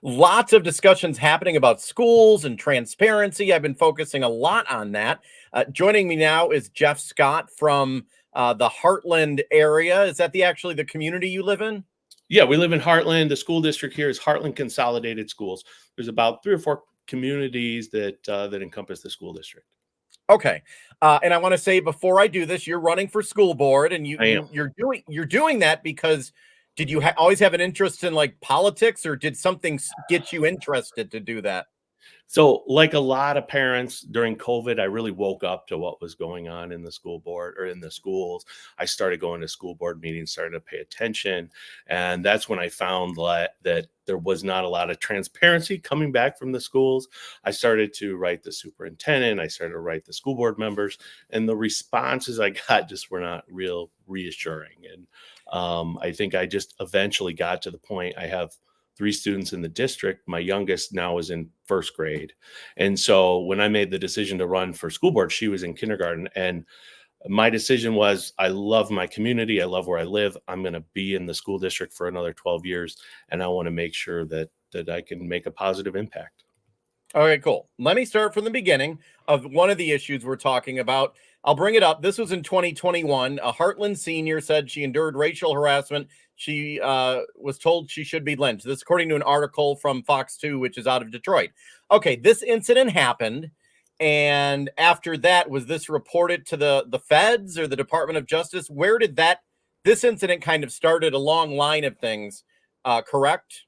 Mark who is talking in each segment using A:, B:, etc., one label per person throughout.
A: Lots of discussions happening about schools and transparency. I've been focusing a lot on that. Joining me now is Jeff Scott from the Hartland area. Is that actually the community you live in?
B: Yeah, we live in Hartland. The school district here is Hartland Consolidated Schools. There's about 3 or 4 communities that encompass the school district.
A: Okay, and I want to say before I do this, you're running for school board, and
B: I am.
A: you're doing that because did you always have an interest in like politics, or did something get you interested to do that?
B: So, like a lot of parents during COVID, I really woke up to what was going on in the school board or in the schools. I started going to school board meetings, started to pay attention. And that's when I found that there was not a lot of transparency coming back from the schools. I started to write the superintendent, I started to write the school board members, and the responses I got just were not real reassuring. And I think I just eventually got to the point. I have 3 students in the district. My youngest now is in first grade. And so when I made the decision to run for school board, she was in kindergarten. And my decision was, I love my community. I love where I live. I'm going to be in the school district for another 12 years. And I want to make sure that I can make a positive impact.
A: Okay, cool. Let me start from the beginning of one of the issues we're talking about. I'll bring it up. This was in 2021. A Hartland senior said she endured racial harassment. She was told she should be lynched. This, according to an article from Fox 2, which is out of Detroit. Okay, this incident happened. And after that, was this reported to the feds or the Department of Justice? Where did this incident kind of started a long line of things, correct?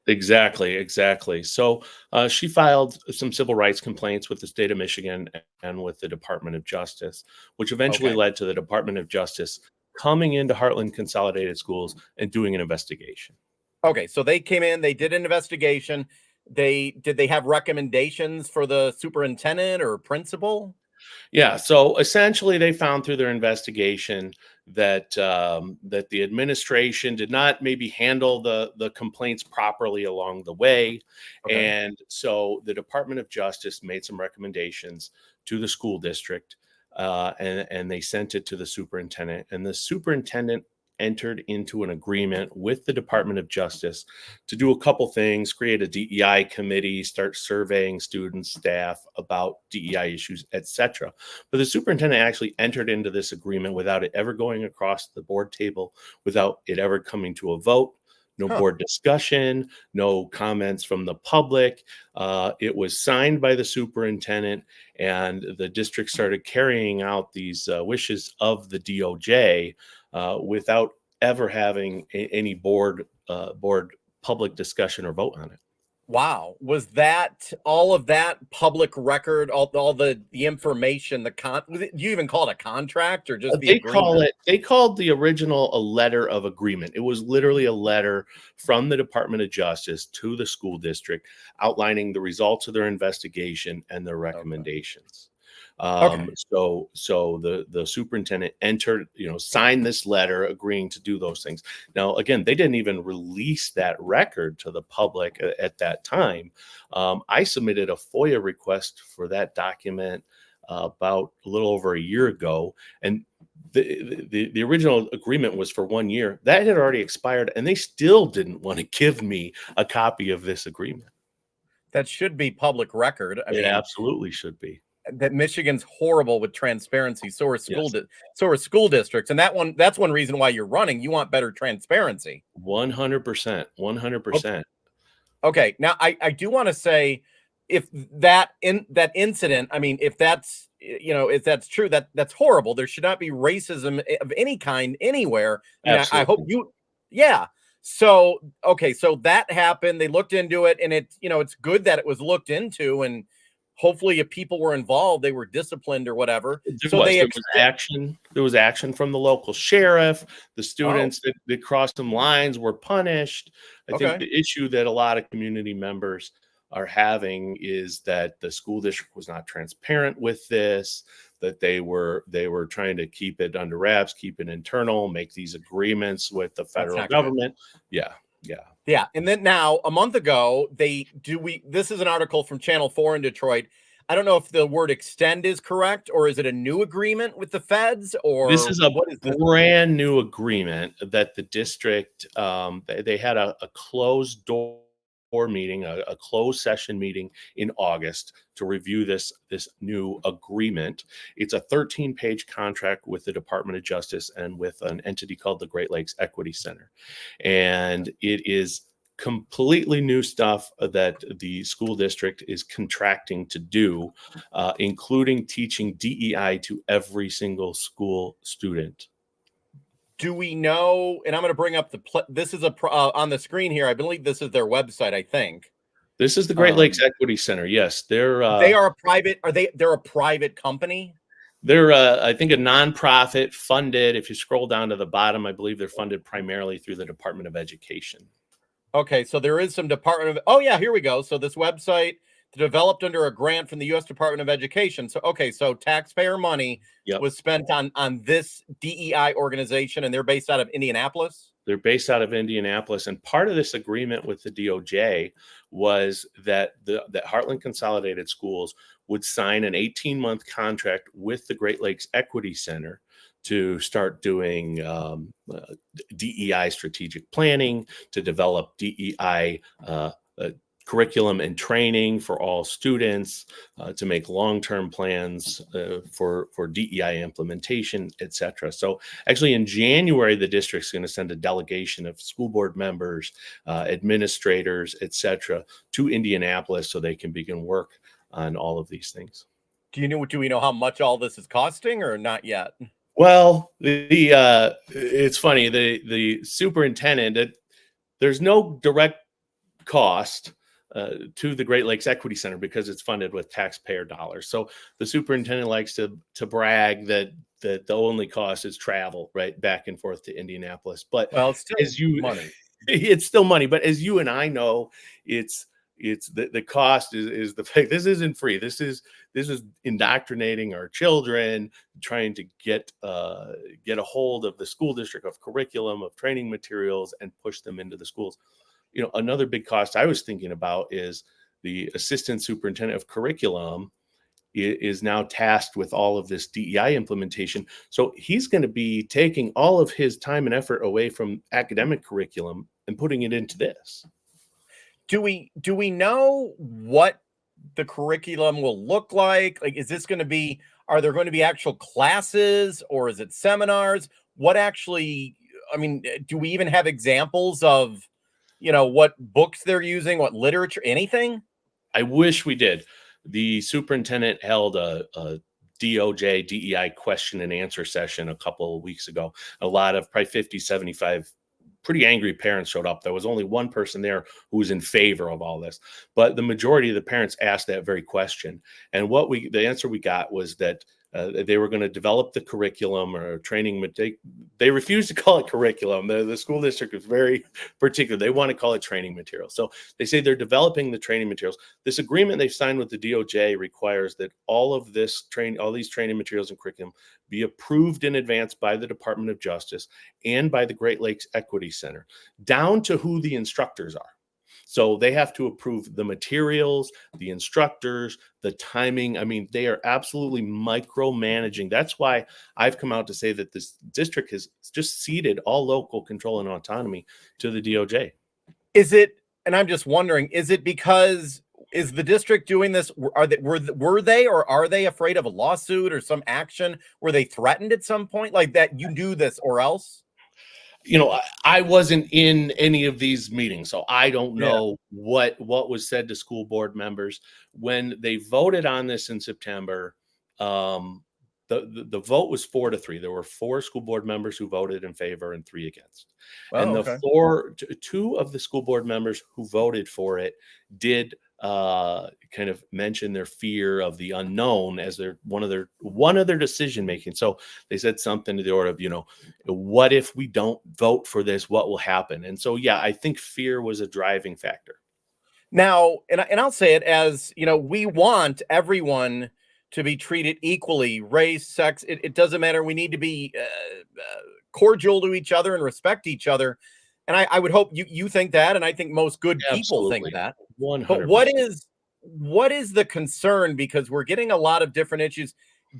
B: Exactly. So she filed some civil rights complaints with the state of Michigan and with the Department of Justice, which eventually led to the Department of Justice coming into Heartland Consolidated Schools and doing an investigation.
A: Okay, so they came in, they did an investigation. Did they have recommendations for the superintendent or principal?
B: Yeah, so essentially, they found through their investigation that the administration did not maybe handle the complaints properly along the way,
A: Okay.
B: and so the Department of Justice made some recommendations to the school district, and they sent it to the superintendent, and the superintendent entered into an agreement with the Department of Justice to do a couple things: create a DEI committee, start surveying students, staff about DEI issues, etc. But the superintendent actually entered into this agreement without it ever going across the board table, without it ever coming to a vote. No board discussion, no comments from the public. It was signed by the superintendent, and the district started carrying out these wishes of the DOJ without ever having any board public discussion or vote on it.
A: Wow. Was that all of that public record, all the information, do you even call it a contract or just the agreement?
B: They called the original a letter of agreement. It was literally a letter from the Department of Justice to the school district outlining the results of their investigation and their recommendations. So the superintendent signed this letter agreeing to do those things. Now, again, they didn't even release that record to the public at that time. I submitted a FOIA request for that document about a little over a year ago, and the original agreement was for 1 year. That had already expired, and they still didn't want to give me a copy of this agreement.
A: That should be public record.
B: It absolutely should be.
A: That Michigan's horrible with transparency. So are school districts, and that's one reason why you're running. You want better transparency.
B: 100%. 100%.
A: Okay. Now I do want to say, if that incident, I mean, if that's true, that's horrible. There should not be racism of any kind anywhere. I hope yeah. So okay, so that happened. They looked into it, and it's good that it was looked into, and hopefully if people were involved, they were disciplined or whatever.
B: There was action from the local sheriff. The students that crossed some lines were punished. I think the issue that a lot of community members are having is that the school district was not transparent with this, that they were trying to keep it under wraps, keep it internal, make these agreements with the federal government.
A: Yeah. And then now, a month ago, this is an article from Channel 4 in Detroit. I don't know if the word extend is correct, or is it a new agreement with the feds,
B: This
A: or
B: is a
A: what is this?
B: brand new agreement that the district, they had a closed door meeting, a closed session meeting in August to review this new agreement. It's a 13-page contract with the Department of Justice and with an entity called the Great Lakes Equity Center. And it is completely new stuff that the school district is contracting to do, including teaching DEI to every single school student.
A: Do we know? And I'm going to bring up this is on the screen here. I believe this is their website. I think
B: This is the Great Lakes Equity Center. Yes,
A: they are a private. They're a private company?
B: they're I think a nonprofit funded. If you scroll down to the bottom, I believe they're funded primarily through the Department of Education.
A: Okay, so there is some Department of. Oh yeah, here we go. So this website developed under a grant from the U.S. Department of Education. So okay, so taxpayer money
B: Yep.
A: was spent on this DEI organization, and they're based out of Indianapolis.
B: They're based out of Indianapolis, and part of this agreement with the DOJ was that that Hartland Consolidated Schools would sign an 18-month contract with the Great Lakes Equity Center to start doing DEI strategic planning, to develop DEI curriculum and training for all students, to make long-term plans for DEI implementation, etc. So actually in January, the district's going to send a delegation of school board members, administrators, etc. to Indianapolis so they can begin work on all of these things.
A: Do we know how much all this is costing, or not yet?
B: Well, it's funny, the superintendent, there's no direct cost to the Great Lakes Equity Center because it's funded with taxpayer dollars. So the superintendent likes to brag that the only cost is travel, right, back and forth to Indianapolis. But
A: Well, it's still
B: as you
A: money.
B: it's still money. But as you and I know, it's the cost is the fact. This isn't free. This is indoctrinating our children, trying to get a hold of the school district, of curriculum, of training materials, and push them into the schools. You know, another big cost I was thinking about is the assistant superintendent of curriculum is now tasked with all of this DEI implementation. So he's going to be taking all of his time and effort away from academic curriculum and putting it into this.
A: Do we know what the curriculum will look like? Like, is this going to be? Are there going to be actual classes, or is it seminars? What actually? I mean, do we even have examples of, what books they're using, what literature, anything?
B: I wish we did. The superintendent held a DOJ DEI question and answer session a couple of weeks ago. A lot of probably 50, 75 pretty angry parents showed up. There was only one person there who was in favor of all this, but the majority of the parents asked that very question. And the answer we got was that they were going to develop the curriculum or training. They refused to call it curriculum. The school district is very particular. They want to call it training materials. So they say they're developing the training materials. This agreement they've signed with the DOJ requires that all these training materials and curriculum be approved in advance by the Department of Justice and by the Great Lakes Equity Center, down to who the instructors are. So they have to approve the materials, the instructors, the timing. I mean, they are absolutely micromanaging. That's why I've come out to say that this district has just ceded all local control and autonomy to the DOJ.
A: Is it, and I'm just wondering, is it because, is the district doing this? Were they or are they afraid of a lawsuit or some action? Were they threatened at some point like that? You do this or else?
B: You know, I wasn't in any of these meetings, so I don't know what was said to school board members when they voted on this in September. The vote was 4-3. There were 4 school board members who voted in favor and 3 against. And two of the school board members who voted for it did kind of mention their fear of the unknown as one of their decision making. So they said something to the order of, what if we don't vote for this? What will happen? And so, yeah, I think fear was a driving factor.
A: Now, and I'll say it as, we want everyone to be treated equally, race, sex. It doesn't matter. We need to be cordial to each other and respect each other. And I would hope you think that, and I think most good people think that.
B: 100%.
A: But what is what is the concern? Because we're getting a lot of different issues.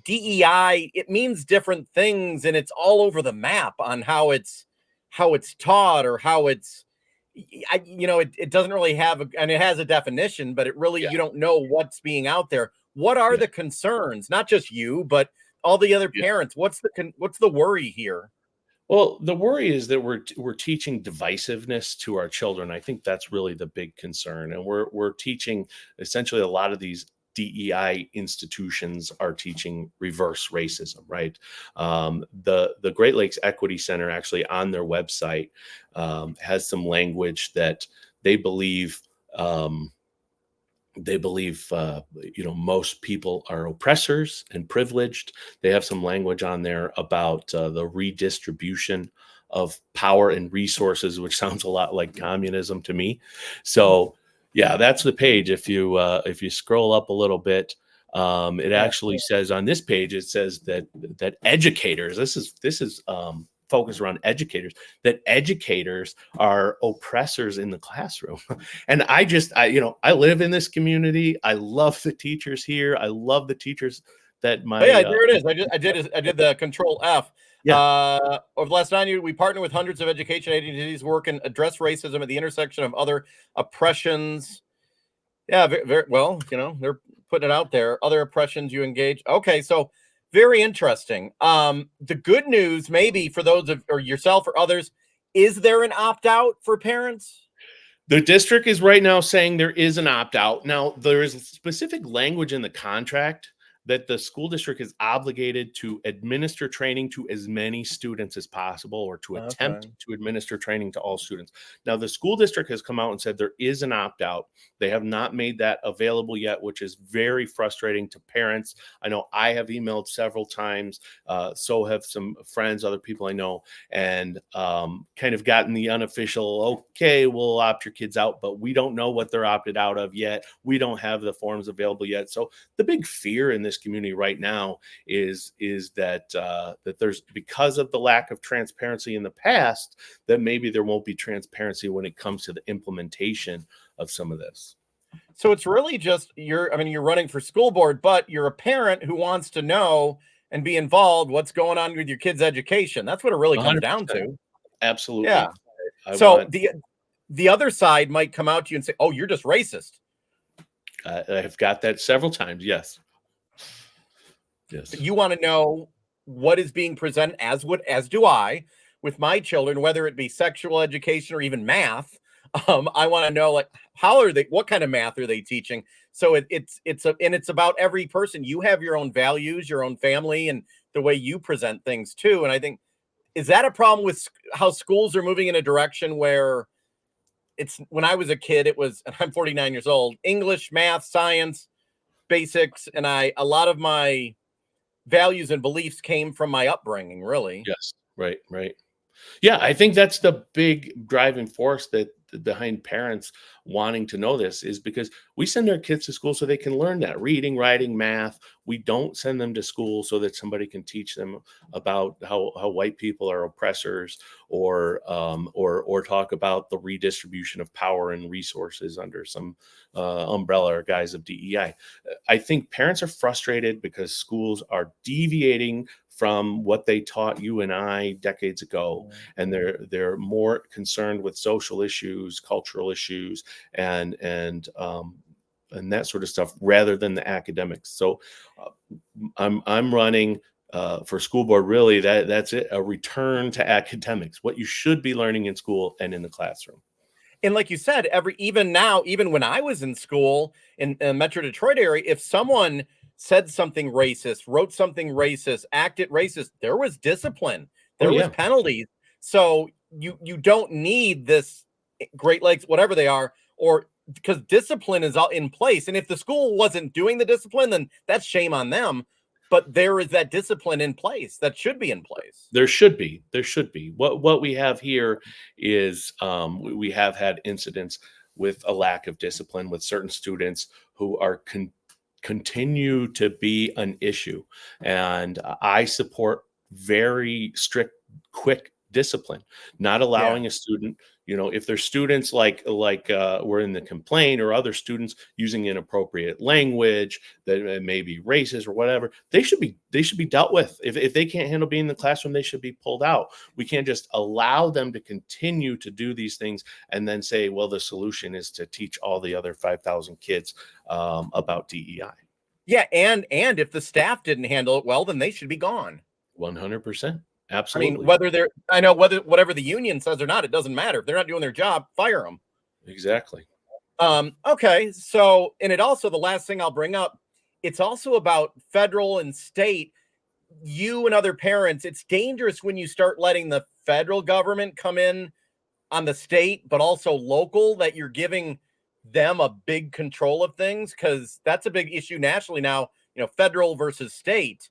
A: DEI, it means different things, and it's all over the map on how it's taught or how it's it doesn't really have and it has a definition, but it really,
B: Yeah,
A: you don't know what's being out there. What are
B: yeah,
A: the concerns? Not just you, but all the other
B: yeah.
A: parents. What's the worry here?
B: Well, the worry is that we're teaching divisiveness to our children. I think that's really the big concern, and we're teaching essentially a lot of these DEI institutions are teaching reverse racism, right? The Great Lakes Equity Center actually on their website has some language that they believe. Um, they believe most people are oppressors and privileged. They have some language on there about the redistribution of power and resources, which sounds a lot like communism to me. So yeah, that's the page. If you scroll up a little bit, it
A: Yeah.
B: actually says on this page, it says that educators, this is focused around educators, that educators are oppressors in the classroom. And I live in this community. I love the teachers here. I love the teachers that
A: Oh yeah,
B: my
A: there it is. I did the control F.
B: yeah.
A: Over the last 9 years, we partner with hundreds of education agencies work and address racism at the intersection of other oppressions. Yeah, very, very well, they're putting it out there. Other oppressions you engage. Okay, so very interesting. The good news, maybe for those of or yourself or others, is there an opt out for parents?
B: The district is right now saying there is an opt out. Now, there is specific language in the contract that the school district is obligated to administer training to as many students as possible, or to attempt
A: Okay.
B: to administer training to all students. Now, the school district has come out and said there is an opt out. They have not made that available yet, which is very frustrating to parents. I know I have emailed several times, so have some friends, other people I know, and kind of gotten the unofficial, okay, we'll opt your kids out, but we don't know what they're opted out of yet. We don't have the forms available yet. So the big fear in this community right now is that there's, because of the lack of transparency in the past, that maybe there won't be transparency when it comes to the implementation of some of this.
A: So it's really just you're running for school board, but you're a parent who wants to know and be involved what's going on with your kids' education. That's what it really comes down
B: 100%.
A: to. Yeah.
B: Absolutely. I
A: So
B: want
A: the other side might come out to you and say, "Oh, you're just racist."
B: I've got that several times. Yes. Yes.
A: You want to know what is being presented, as do I, with my children, whether it be sexual education or even math. I want to know, like, what kind of math are they teaching? So it's about every person. You have your own values, your own family, and the way you present things too. And I think, is that a problem with how schools are moving in a direction where it's, when I was a kid, it was, and I'm 49 years old, English, math, science, basics, and a lot of my values and beliefs came from my upbringing, really.
B: Yes. Right. Right. Yeah, I think that's the big driving force that behind parents wanting to know this, is because we send our kids to school so they can learn that reading, writing, math. We don't send them to school so that somebody can teach them about how white people are oppressors, or talk about the redistribution of power and resources under some umbrella or guise of DEI. I think parents are frustrated because schools are deviating from what they taught you and I decades ago, and they're more concerned with social issues, cultural issues, and that sort of stuff, rather than the academics. So uh, I'm running for school board. Really, that's it, a return to academics, what you should be learning in school and in the classroom.
A: And like you said, even now, even when I was in school in the Metro Detroit area, if someone said something racist, wrote something racist, acted racist, there was discipline,
B: Oh
A: there was
B: yeah.
A: penalties. So you don't need this Great Lakes, whatever they are, or because discipline is all in place. And if the school wasn't doing the discipline, then that's shame on them. But there is that discipline in place that should be in place.
B: There should be. There should be. What we have here is we have had incidents with a lack of discipline with certain students who are continue to be an issue, and I support very strict, quick discipline, not
A: Yeah.
B: allowing a student, if there's students like were in the complaint, or other students using inappropriate language that may be racist or whatever, they should be dealt with. If they can't handle being in the classroom, they should be pulled out. We can't just allow them to continue to do these things and then say, well, the solution is to teach all the other 5,000 kids about DEI.
A: Yeah, and if the staff didn't handle it well, then they should be gone.
B: 100%.
A: I
B: Absolutely.
A: mean, whatever the union says or not, it doesn't matter. If they're not doing their job, fire them.
B: Exactly.
A: Okay. So, and it also, the last thing I'll bring up, it's also about federal and state. You and other parents, it's dangerous when you start letting the federal government come in on the state, but also local, that you're giving them a big control of things, because that's a big issue nationally now, federal versus state.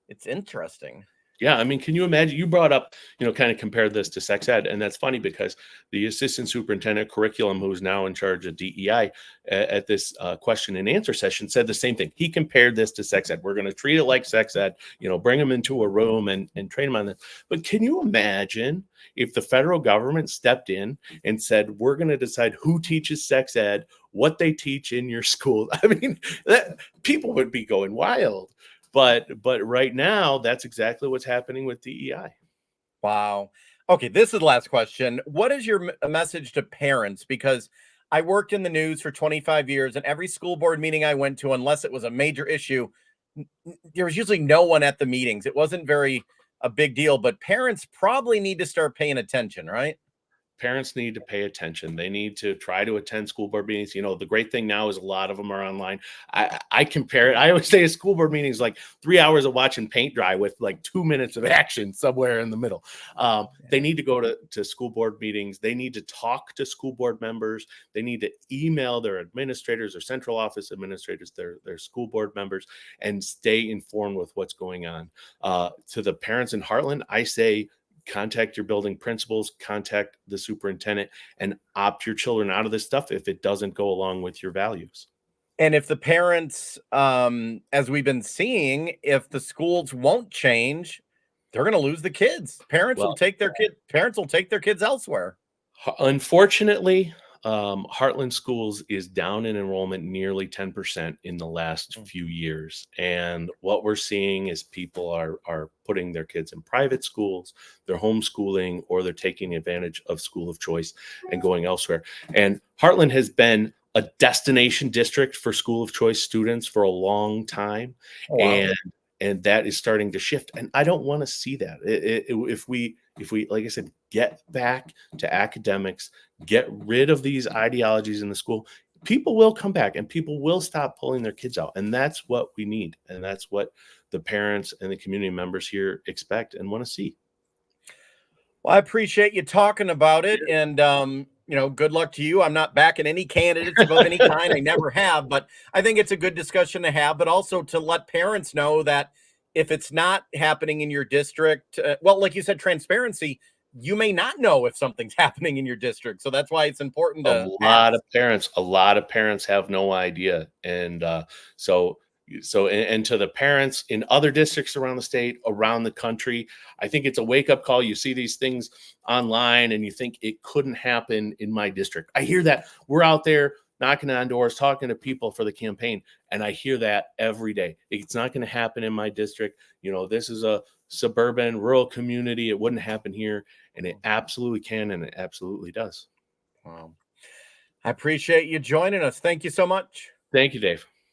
A: It's interesting.
B: Yeah, I mean, can you imagine? You brought up, kind of compared this to sex ed, and that's funny because the assistant superintendent curriculum, who's now in charge of DEI, at this question and answer session, said the same thing. He compared this to sex ed. We're going to treat it like sex ed, bring them into a room and train them on this. But can you imagine if the federal government stepped in and said, we're going to decide who teaches sex ed, what they teach in your school? I mean, people would be going wild. But right now, that's exactly what's happening with DEI.
A: Wow. Okay, this is the last question. What is your message to parents? Because I worked in the news for 25 years, and every school board meeting I went to, unless it was a major issue, there was usually no one at the meetings. It wasn't a big deal, but parents probably need to start paying attention, right?
B: Parents need to pay attention. They need to try to attend school board meetings. The great thing now is a lot of them are online. I compare it. I always say a school board meeting is like 3 hours of watching paint dry with like 2 minutes of action somewhere in the middle. They need to go to school board meetings. They need to talk to school board members. They need to email their administrators or central office administrators, their school board members, and stay informed with what's going on. To the parents in Hartland, I say, contact your building principals, contact the superintendent, and opt your children out of this stuff if it doesn't go along with your values.
A: And if the parents, as we've been seeing, if the schools won't change, they're going to lose the kids. Parents will take their kids elsewhere.
B: Unfortunately, Hartland Schools is down in enrollment nearly 10% in the last few years. And what we're seeing is people are putting their kids in private schools, they're homeschooling, or they're taking advantage of school of choice and going elsewhere. And Hartland has been a destination district for school of choice students for a long time. Oh, wow. And that is starting to shift. And I don't want to see that. If we, like I said, get back to academics, get rid of these ideologies in the school, people will come back and people will stop pulling their kids out. And that's what we need. And that's what the parents and the community members here expect and want to see.
A: Well, I appreciate you talking about it. And, good luck to you. I'm not backing any candidates of any kind. I never have, but I think it's a good discussion to have, but also to let parents know that if it's not happening in your district, well, like you said, transparency, you may not know if something's happening in your district. So that's why it's important to
B: a lot of parents have no idea. And so to the parents in other districts around the state, around the country, I think it's a wake-up call. You see these things online and you think it couldn't happen in my district. I hear that. We're out there knocking on doors, talking to people for the campaign, and I hear that every day. It's not going to happen in my district. This is a suburban, rural community. It wouldn't happen here, and it absolutely can, and it absolutely does.
A: Wow. I appreciate you joining us. Thank you so much.
B: Thank you, Dave.